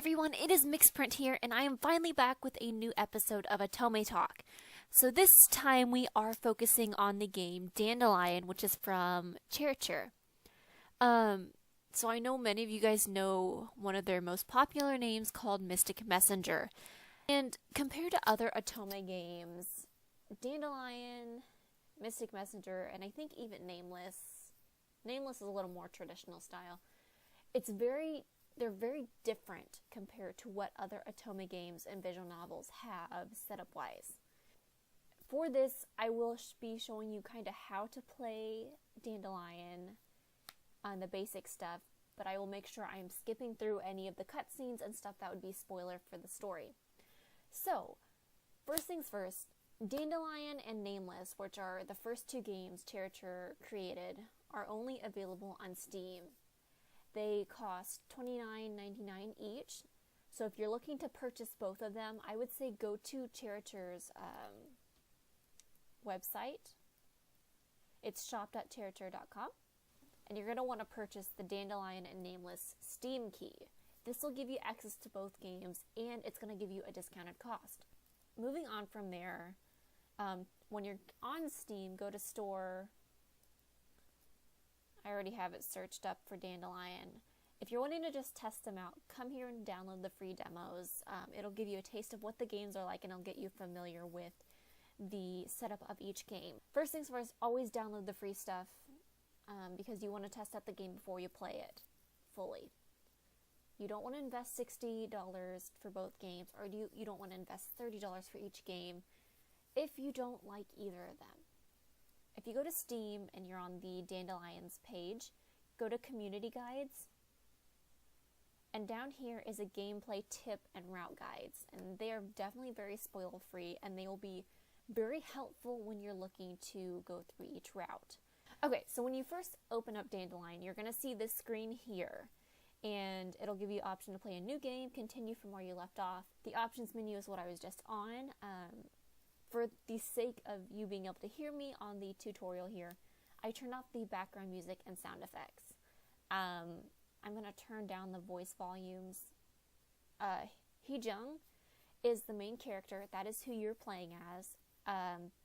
everyone, it is Mixprint here, and I am finally back with a new episode of Otome Talk. So this time we are focusing on the game Dandelion, which is from Cheritz. So I know many of you guys know one of their most popular names called Mystic Messenger. And compared to other Otome games, Dandelion, Mystic Messenger, and I think even Nameless is a little more traditional style. They're very different compared to what other Otome games and visual novels have setup-wise. For this, I will be showing you kind of how to play Dandelion on the basic stuff, but I will make sure I'm skipping through any of the cutscenes and stuff that would be spoiler for the story. So, first things first, Dandelion and Nameless, which are the first two games Cheritz created, are only available on Steam. They cost $29.99 each. So if you're looking to purchase both of them, I would say go to Cheritz's website. It's shop.cheritz.com. And you're going to want to purchase the Dandelion and Nameless Steam key. This will give you access to both games, and it's going to give you a discounted cost. Moving on from there, when you're on Steam, go to store. I already have it searched up for Dandelion. If you're wanting to just test them out, come here and download the free demos. It'll give you a taste of what the games are like, and it'll get you familiar with the setup of each game. First things first, always download the free stuff because you want to test out the game before you play it fully. You don't want to invest $60 for both games, or you don't want to invest $30 for each game if you don't like either of them. If you go to Steam and you're on the Dandelion's page, go to Community Guides, and down here is a gameplay tip and route guides, and they are definitely very spoil-free, and they will be very helpful when you're looking to go through each route. Okay, so when you first open up Dandelion, you're going to see this screen here, and it'll give you the option to play a new game, continue from where you left off. The options menu is what I was just on. For the sake of you being able to hear me on the tutorial here, I turned off the background music and sound effects. I'm going to turn down the voice volumes. Heejung is the main character. That is who you're playing as.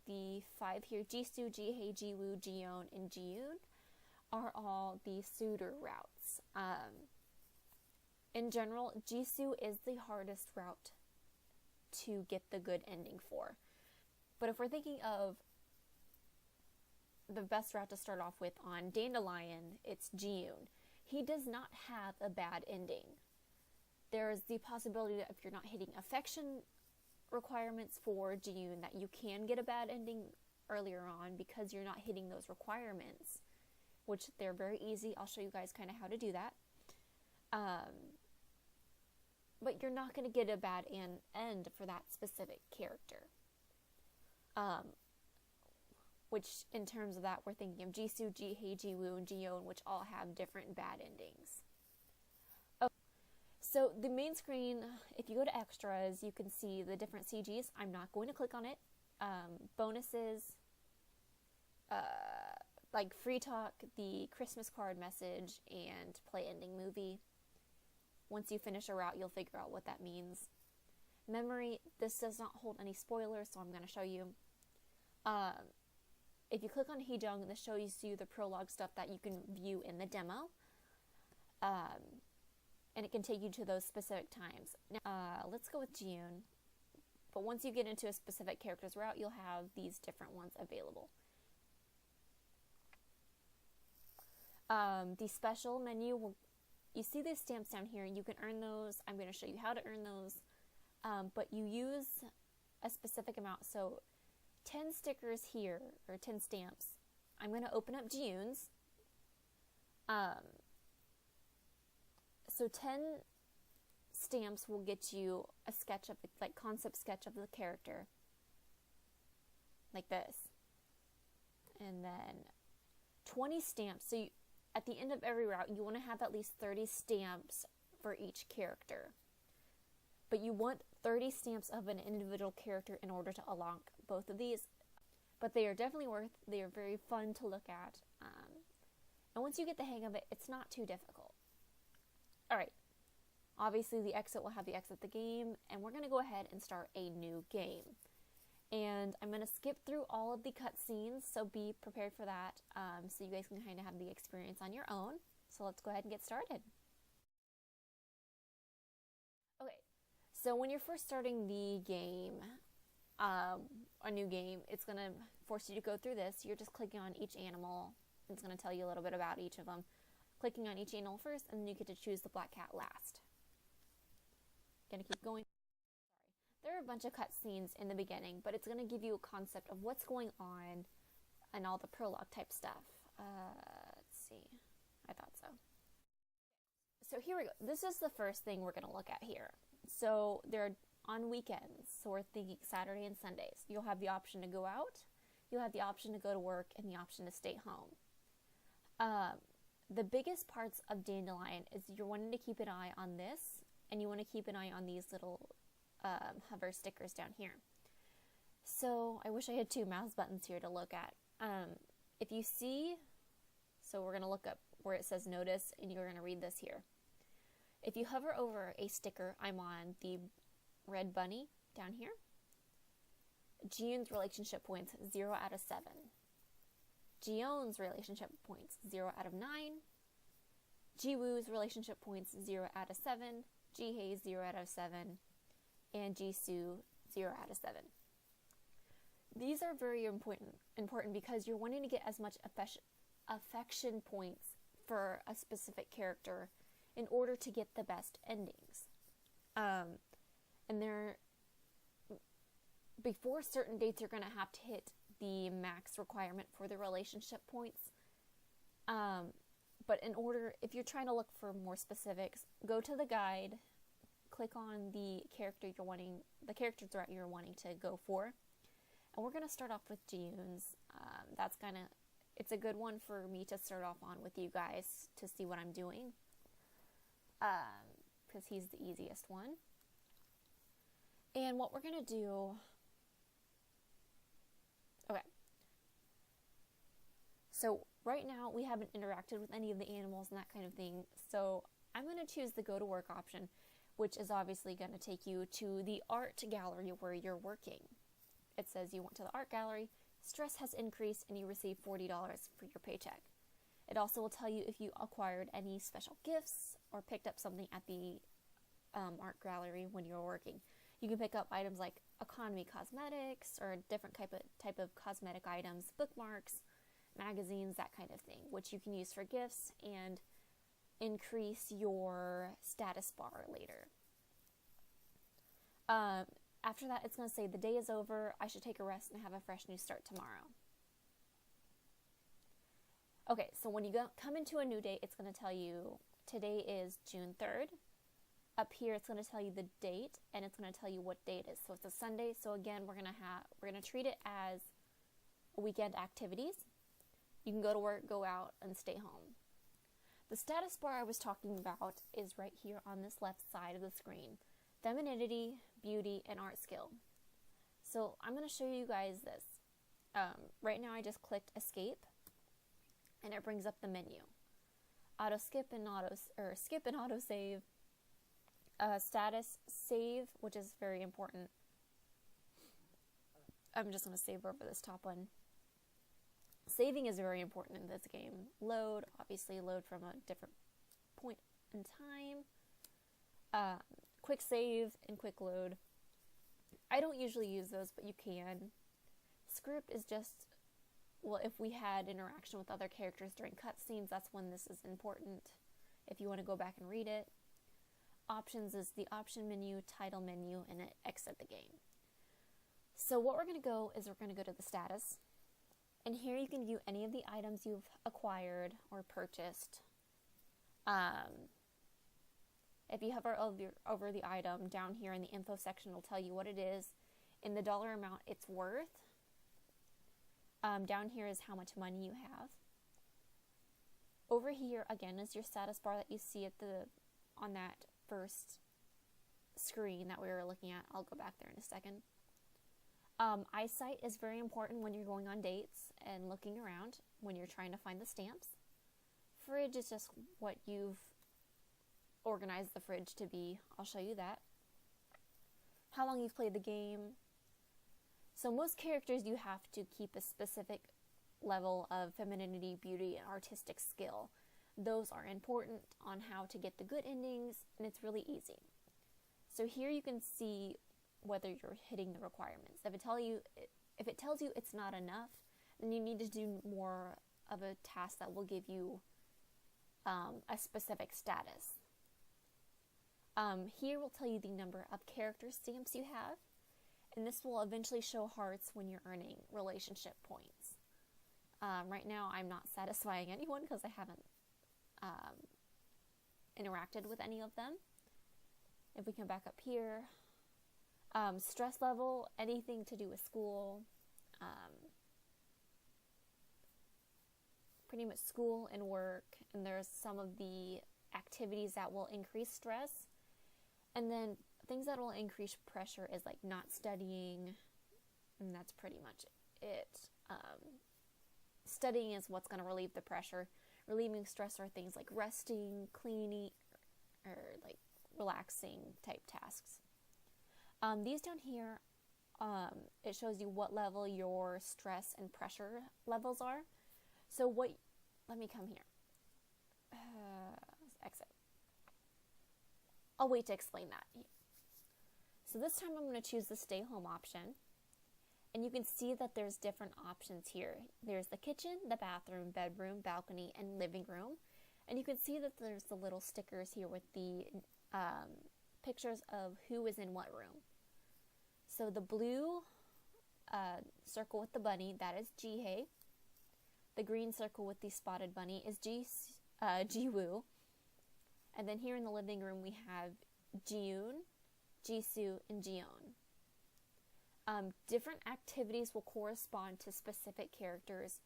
The five here, Jisoo, Jihye, Jiwoo, Jiyeon, and Jiyoon, are all the suitor routes. In general, Jisoo is the hardest route to get the good ending for. But if we're thinking of the best route to start off with on Dandelion, it's Jiyoon. He does not have a bad ending. There's the possibility that if you're not hitting affection requirements for Jiyoon, that you can get a bad ending earlier on because you're not hitting those requirements, which they're very easy. I'll show you guys kind of how to do that. But you're not going to get a bad end for that specific character. Which in terms of that, we're thinking of Jisoo, Jihye, Jiwoo, and Jiyeon, which all have different bad endings. Okay. So the main screen, if you go to extras, you can see the different CGs. I'm not going to click on it. Bonuses, like free talk, the Christmas card message, and play ending movie. Once you finish a route, you'll figure out what that means. Memory, this does not hold any spoilers, so I'm going to show you. If you click on Heejung, this shows you the prologue stuff that you can view in the demo. And it can take you to those specific times. Now, let's go with Jiyoon. But once you get into a specific character's route, you'll have these different ones available. The special menu, you see these stamps down here. You can earn those. I'm going to show you how to earn those. But you use a specific amount. So 10 stickers here, or 10 stamps. I'm going to open up Jiyoon's. So 10 stamps will get you a sketch of, like, concept sketch of the character. Like this. And then 20 stamps. So at the end of every route, you want to have at least 30 stamps for each character. But you want 30 stamps of an individual character in order to unlock both of these. But they are definitely they are very fun to look at. And once you get the hang of it, it's not too difficult. Alright, Obviously, the exit will have the exit the game, and we're going to go ahead and start a new game. And I'm going to skip through all of the cutscenes, so be prepared for that, so you guys can kind of have the experience on your own. So let's go ahead and get started. Okay, so when you're first starting the game, a new game, it's going to force you to go through this. You're just clicking on each animal. It's going to tell you a little bit about each of them. Clicking on each animal first, and then you get to choose the black cat last. Gonna keep going. There are a bunch of cutscenes in the beginning, but it's going to give you a concept of what's going on and all the prologue type stuff. Let's see. I thought so. So here we go. This is the first thing we're going to look at here. So they're on weekends, so we're thinking Saturday and Sundays. You'll have the option to go out, you'll have the option to go to work, and the option to stay home. The biggest parts of Dandelion is you're wanting to keep an eye on this, and you want to keep an eye on these little hover stickers down here. So I wish I had two mouse buttons here to look at. If you see, so we're going to look up where it says notice, and you're going to read this here. If you hover over a sticker, I'm on the red bunny down here. Jiyun's relationship points 0 out of 7. Jion's relationship points 0 out of 9. Jiwoo's relationship points 0 out of 7. Jihei's 0 out of 7. And Jisoo 0 out of 7. These are very important because you're wanting to get as much affection points for a specific character in order to get the best endings. And before certain dates, you're going to have to hit the max requirement for the relationship points. But if you're trying to look for more specifics, go to the guide, click on the characters you're wanting to go for. And we're going to start off with Jiyun's. It's a good one for me to start off on with you guys to see what I'm doing. Because he's the easiest one. And what we're going to do... Okay. So right now we haven't interacted with any of the animals and that kind of thing. So I'm going to choose the go to work option, which is obviously going to take you to the art gallery where you're working. It says you went to the art gallery, stress has increased, and you receive $40 for your paycheck. It also will tell you if you acquired any special gifts or picked up something at the art gallery when you were working. You can pick up items like economy cosmetics or different type of cosmetic items, bookmarks, magazines, that kind of thing, which you can use for gifts and increase your status bar later. After that, it's going to say the day is over, I should take a rest and have a fresh new start tomorrow. Okay, so when you come into a new day, it's going to tell you today is June 3rd. Up here, it's going to tell you the date, and it's going to tell you what day it is. So it's a Sunday. So again, we're going to treat it as weekend activities. You can go to work, go out, and stay home. The status bar I was talking about is right here on this left side of the screen. Femininity, beauty, and art skill. So I'm going to show you guys this. Right now, I just clicked escape, and it brings up the menu. Skip and auto save. Status save, which is very important. I'm just going to save over this top one. Saving is very important in this game. Load, obviously load from a different point in time. Quick save and quick load. I don't usually use those, but you can. Script is just, well, if we had interaction with other characters during cutscenes, that's when this is important. If you want to go back and read it. Options is the option menu, title menu, and exit the game. So what we're going to go is we're going to go to the status. And here you can view any of the items you've acquired or purchased. If you hover over the item, down here in the info section will tell you what it is and the dollar amount it's worth. Down here is how much money you have. Over here, again, is your status bar that you see on that first screen that we were looking at. I'll go back there in a second. Eyesight is very important when you're going on dates and looking around when you're trying to find the stamps. Fridge is just what you've organize the fridge to be. I'll show you that. How long you've played the game. So most characters you have to keep a specific level of femininity, beauty, and artistic skill. Those are important on how to get the good endings, and it's really easy. So here you can see whether you're hitting the requirements. If it tells you it's not enough, then you need to do more of a task that will give you a specific status. Here will tell you the number of character stamps you have, and this will eventually show hearts when you're earning relationship points. Right now I'm not satisfying anyone because I haven't interacted with any of them. If we come back up here, stress level, anything to do with school, pretty much school and work, and there's some of the activities that will increase stress, and then things that will increase pressure is like not studying, and that's pretty much it. Studying is what's going to relieve the pressure. Relieving stress are things like resting, cleaning, or like relaxing type tasks. These down here, it shows you what level your stress and pressure levels are. So let me come here. Exit. I'll wait to explain that. So this time I'm going to choose the stay home option. And you can see that there's different options here. There's the kitchen, the bathroom, bedroom, balcony, and living room. And you can see that there's the little stickers here with the pictures of who is in what room. So the blue circle with the bunny, that is Jihei. The green circle with the spotted bunny is Jiwoo. And then here in the living room we have Jiyoon, Jisoo, and Jiyeon. Different activities will correspond to specific characters.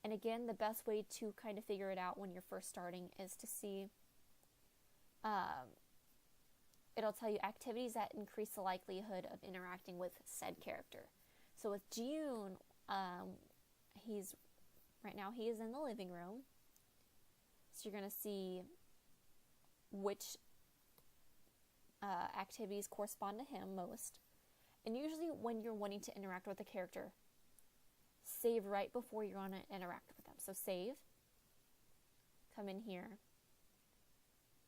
And again, the best way to kind of figure it out when you're first starting is to see, it'll tell you activities that increase the likelihood of interacting with said character. So with Jiyoon, right now he is in the living room. So you're going to see which activities correspond to him most. And usually when you're wanting to interact with a character, save right before you're going to interact with them. So save, come in here,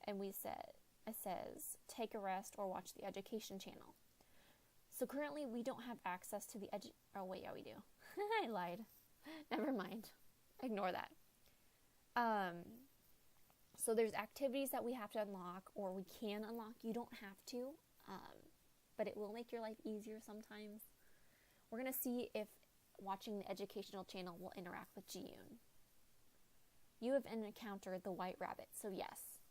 and it says take a rest or watch the education channel. So currently we don't have access to the oh wait, yeah we do. I lied. Never mind. Ignore that. So there's activities that we have to unlock, or we can unlock. You don't have to, but it will make your life easier sometimes. We're going to see if watching the educational channel will interact with Jiyoon. You have encountered the white rabbit, so yes.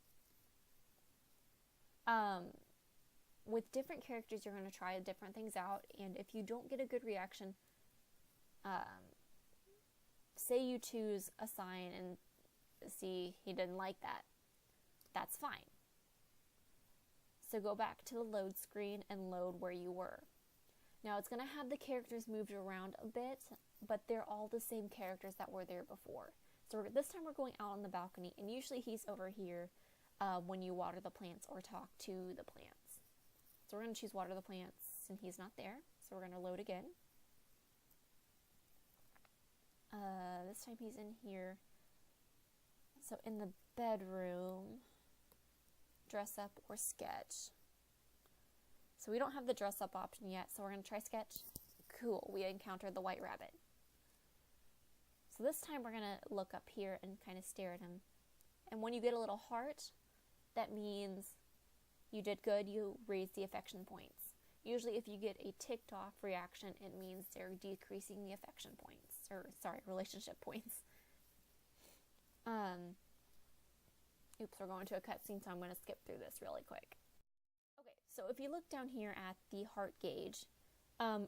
With different characters, you're going to try different things out, and if you don't get a good reaction, say you choose a sign and see he didn't like that, that's fine. So go back to the load screen and load where you were. Now it's going to have the characters moved around a bit, but they're all the same characters that were there before. So this time we're going out on the balcony, and usually he's over here when you water the plants or talk to the plants. So we're going to choose water the plants, and he's not there. So we're going to load again. This time he's in here. So in the bedroom, dress up or sketch. So we don't have the dress up option yet, so we're going to try sketch. Cool, we encountered the white rabbit. So this time we're going to look up here and kind of stare at him. And when you get a little heart, that means you did good, you raise the affection points. Usually if you get a ticked off reaction, it means they're decreasing the affection points, or sorry, relationship points. Oops, we're going to a cutscene, so I'm going to skip through this really quick. Okay, so if you look down here at the heart gauge,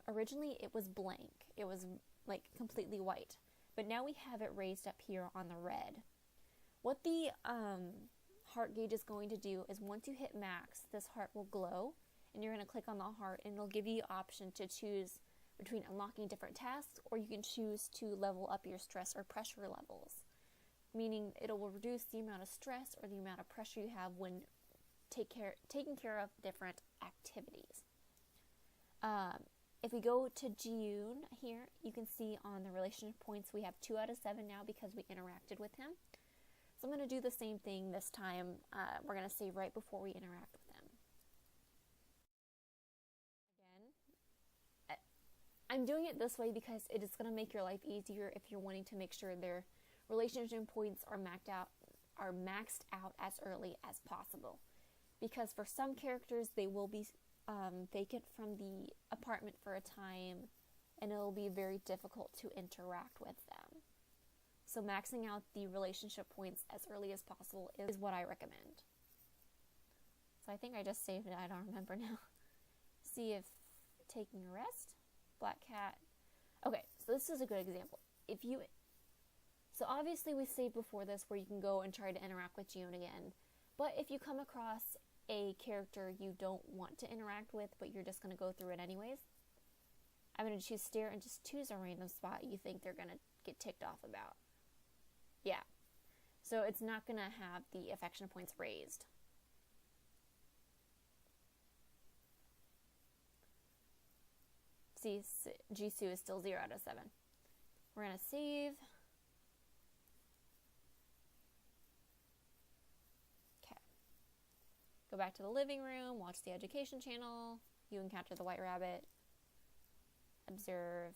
originally it was blank. It was like completely white, but now we have it raised up here on the red. What the heart gauge is going to do is once you hit max, this heart will glow, and you're going to click on the heart, and it'll give you the option to choose between unlocking different tasks, or you can choose to level up your stress or pressure levels, meaning it will reduce the amount of stress or the amount of pressure you have when taking care of different activities. If we go to June here, you can see on the relationship points we have 2 out of 7 now because we interacted with him. So I'm going to do the same thing this time. We're going to save right before we interact with him. Again, I'm doing it this way because it is going to make your life easier if you're wanting to make sure their relationship points are maxed out as early as possible. Because for some characters, they will be vacant from the apartment for a time, and it will be very difficult to interact with them. So maxing out the relationship points as early as possible is what I recommend. So I think I just saved it. I don't remember now. See if taking a rest, black cat. Okay, so this is a good example. So obviously we saved before this where you can go and try to interact with June again. But if you come across a character you don't want to interact with, but you're just going to go through it anyways, I'm going to choose stare and just choose a random spot you think they're going to get ticked off about. Yeah. So it's not going to have the affection points raised. See, Jisoo is still 0 out of 7. We're going to save. Go back to the living room, watch the education channel, you encounter the white rabbit, observe.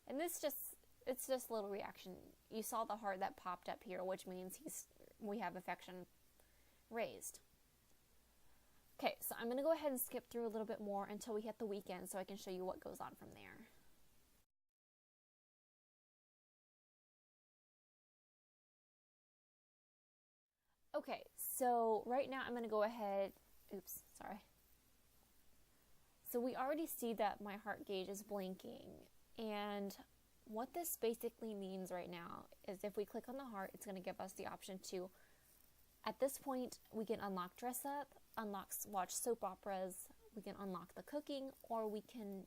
And it's just a little reaction. You saw the heart that popped up here, which means we have affection raised. Okay, so I'm going to go ahead and skip through a little bit more until we hit the weekend so I can show you what goes on from there. Okay, so right now I'm going to go ahead, So we already see that my heart gauge is blinking, and what this basically means right now is if we click on the heart, it's going to give us the option to, at this point, we can unlock dress up, watch soap operas, we can unlock the cooking, or we can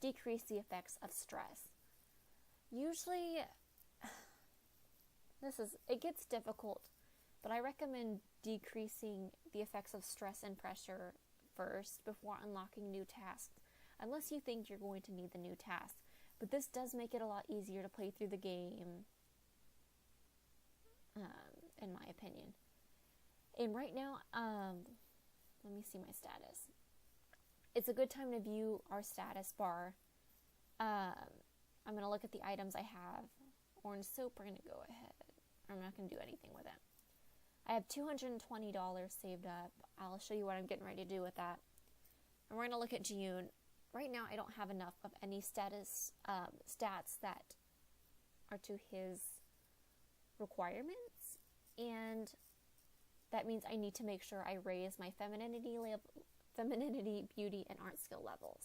decrease the effects of stress. Usually, it gets difficult, but I recommend decreasing the effects of stress and pressure first before unlocking new tasks, unless you think you're going to need the new task. But this does make it a lot easier to play through the game, in my opinion. And right now, let me see my status. It's a good time to view our status bar. I'm going to look at the items I have. Orange soap, we're going to go ahead. I'm not going to do anything with it. I have $220 saved up. I'll show you what I'm getting ready to do with that. And we're going to look at June. Right now, I don't have enough of any stats that are to his requirements. And that means I need to make sure I raise my femininity, beauty, and art skill levels.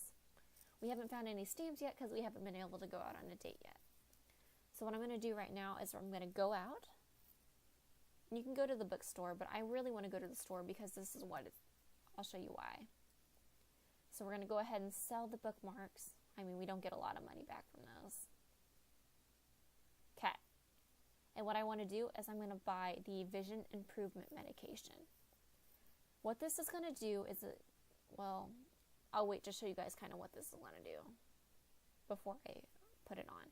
We haven't found any stamps yet because we haven't been able to go out on a date yet. So what I'm going to do right now is I'm going to go out. You can go to the bookstore, but I really want to go to the store because this is I'll show you why. So we're going to go ahead and sell the bookmarks. I mean, we don't get a lot of money back from those. Okay. And what I want to do is I'm going to buy the vision improvement medication. What this is going to do is, I'll wait to show you guys kind of what this is going to do before I put it on.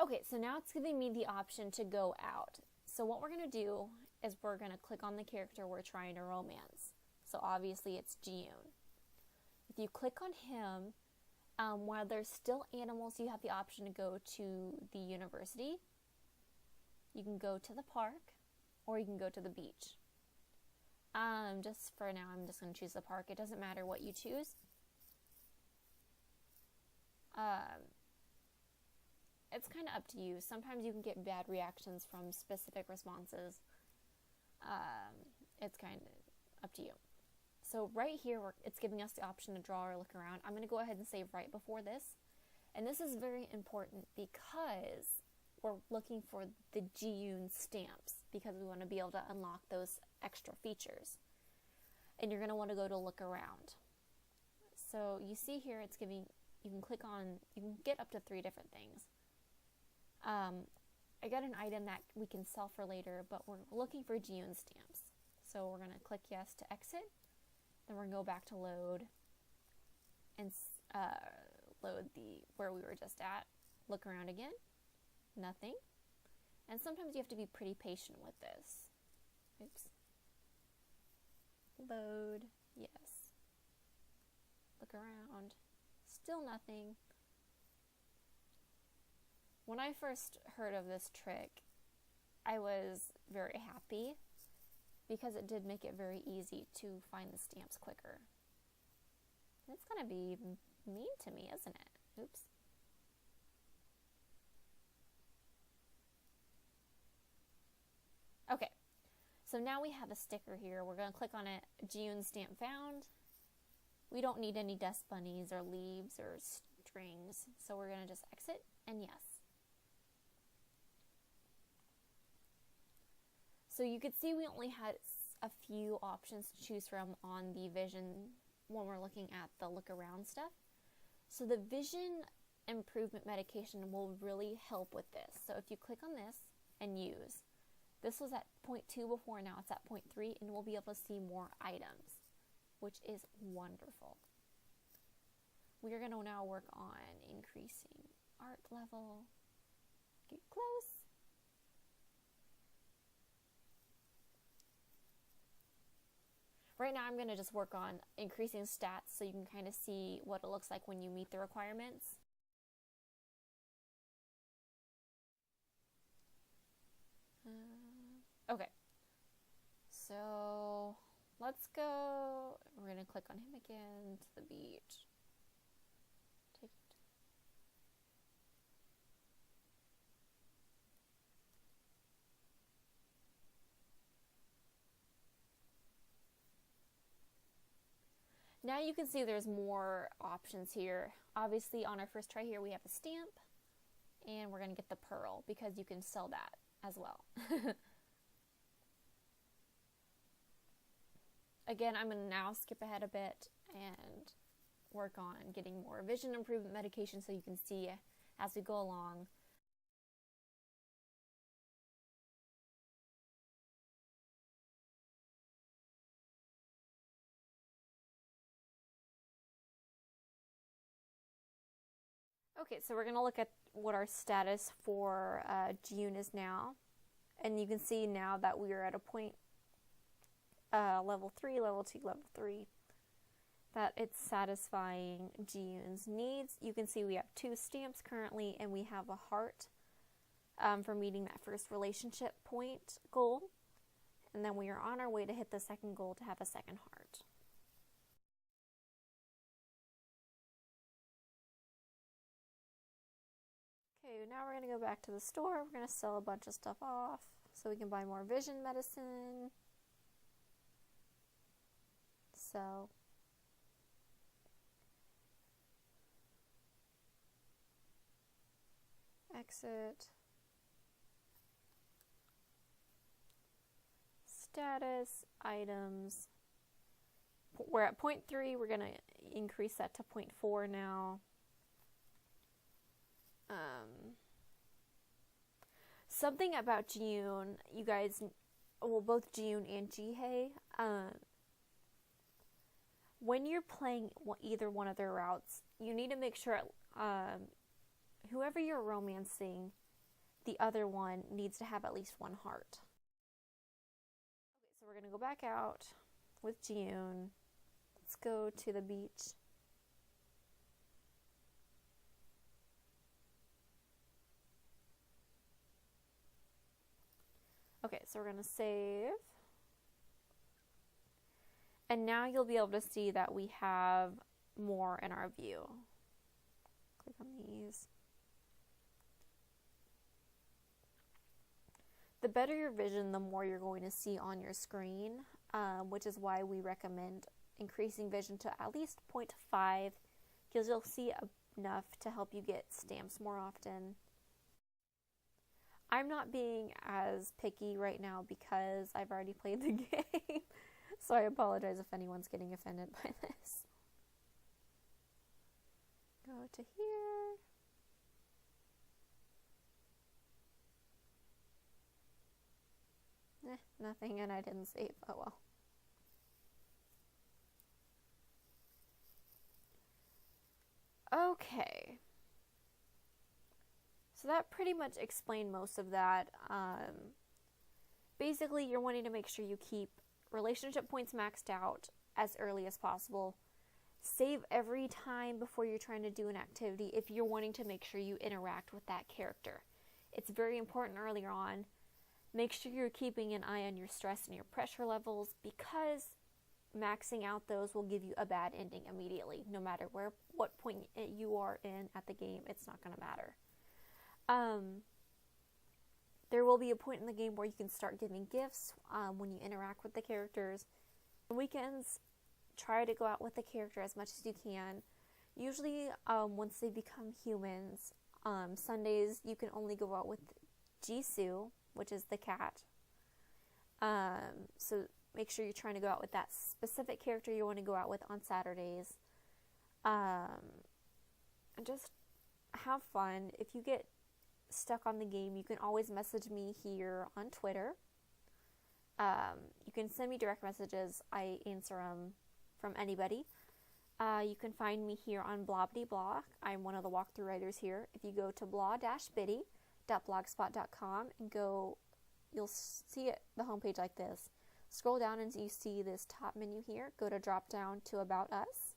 Okay, so now it's giving me the option to go out. So what we're going to do is we're going to click on the character we're trying to romance. So obviously it's June. If you click on him, while there's still animals, you have the option to go to the university. You can go to the park, or you can go to the beach. Just for now, I'm just going to choose the park. It doesn't matter what you choose. It's kind of up to you. Sometimes you can get bad reactions from specific responses. It's kind of up to you. So right here, it's giving us the option to draw or look around. I'm going to go ahead and save right before this. And this is very important because we're looking for the Jiyun stamps because we want to be able to unlock those extra features. And you're going to want to go to look around. So you see here, you can click on, you can get up to 3 different things. I got an item that we can sell for later, but we're looking for June stamps. So we're going to click yes to exit. Then we're going to go back to load and load where we were just at. Look around again. Nothing. And sometimes you have to be pretty patient with this. Oops. Load. Yes. Look around. Still nothing. When I first heard of this trick, I was very happy because it did make it very easy to find the stamps quicker. It's gonna be mean to me, isn't it? Oops. Okay, so now we have a sticker here. We're gonna click on it, June stamp found. We don't need any dust bunnies or leaves or strings, so we're gonna just exit and yes. So you could see we only had a few options to choose from on the vision when we're looking at the look around stuff. So the vision improvement medication will really help with this. So if you click on this and use, this was at 0.2 before, now it's at 0.3, and we'll be able to see more items, which is wonderful. We are going to now work on increasing art level. Get close. Right now I'm going to just work on increasing stats so you can kind of see what it looks like when you meet the requirements. Okay, so let's go. We're going to click on him again to the beach. Now you can see there's more options here. Obviously on our first try here we have a stamp, and we're going to get the pearl because you can sell that as well. Again, I'm going to now skip ahead a bit and work on getting more vision improvement medication so you can see as we go along. Okay, so we're going to look at what our status for June is now. And you can see now that we are at a point, level 3, level 2, level 3, that it's satisfying June's needs. You can see we have 2 stamps currently, and we have a heart for meeting that first relationship point goal. And then we are on our way to hit the second goal to have a second heart. Okay, now we're going to go back to the store. We're going to sell a bunch of stuff off so we can buy more vision medicine. So, exit. Status, items. We're at 0.3. We're going to increase that to 0.4 now. Something about June, you guys, well, both June and Jihei, when you're playing either one of their routes, you need to make sure whoever you're romancing, the other one needs to have at least 1 heart. Okay, so we're going to go back out with June. Let's go to the beach. Okay, so we're going to save. And now you'll be able to see that we have more in our view. Click on these. The better your vision, the more you're going to see on your screen, which is why we recommend increasing vision to at least 0.5, because you'll see enough to help you get stamps more often. I'm not being as picky right now because I've already played the game, so I apologize if anyone's getting offended by this. Go to here. Nothing, and I didn't save. Oh well. Okay. So that pretty much explained most of that. Basically, you're wanting to make sure you keep relationship points maxed out as early as possible. Save every time before you're trying to do an activity if you're wanting to make sure you interact with that character. It's very important earlier on. Make sure you're keeping an eye on your stress and your pressure levels, because maxing out those will give you a bad ending immediately. No matter what point you are in at the game, it's not going to matter. There will be a point in the game where you can start giving gifts when you interact with the characters. On weekends, try to go out with the character as much as you can. Usually, once they become humans, Sundays you can only go out with Jisoo, which is the cat. So make sure you're trying to go out with that specific character you want to go out with on Saturdays. And just have fun. If you get stuck on the game, you can always message me here on Twitter. You can send me direct messages. I answer them from anybody. You can find me here on Blobbity Blah. I'm one of the walkthrough writers here. If you go to blah-biddy.blogspot.com and go, you'll see it, the homepage like this. Scroll down and you see this top menu here. Go to drop down to About Us.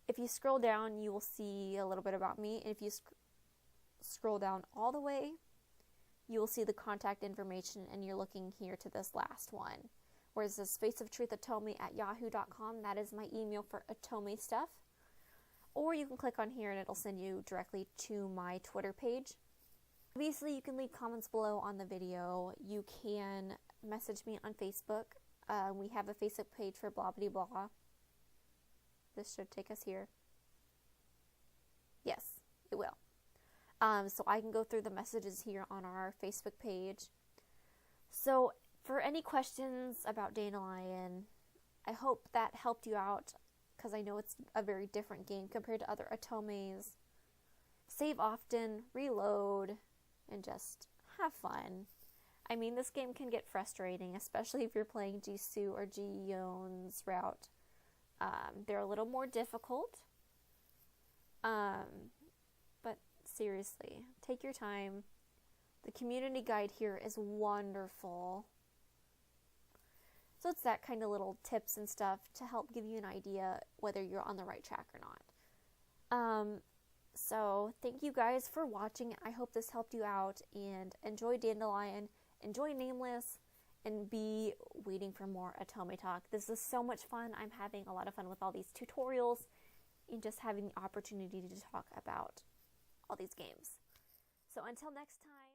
If you scroll down, you will see a little bit about me. And if you scroll down all the way, you will see the contact information, and you're looking here to this last one, where it says faceoftruthotome@yahoo.com. That is my email for Otome stuff. Or you can click on here and it'll send you directly to my Twitter page. Obviously, you can leave comments below on the video. You can message me on Facebook. We have a Facebook page for Blobbity Blah. This should take us here. Yes, it will. So I can go through the messages here on our Facebook page. So for any questions about Dandelion, I hope that helped you out, because I know it's a very different game compared to other Otomes. Save often, reload, and just have fun. I mean, this game can get frustrating, especially if you're playing Jisoo or Ji-yeon's route. They're a little more difficult. But seriously, take your time. The community guide here is wonderful. So it's that kind of little tips and stuff to help give you an idea whether you're on the right track or not. So thank you guys for watching. I hope this helped you out, and enjoy Dandelion, enjoy Nameless, and be waiting for more Otome Talk. This is so much fun. I'm having a lot of fun with all these tutorials and just having the opportunity to talk about all these games. So until next time.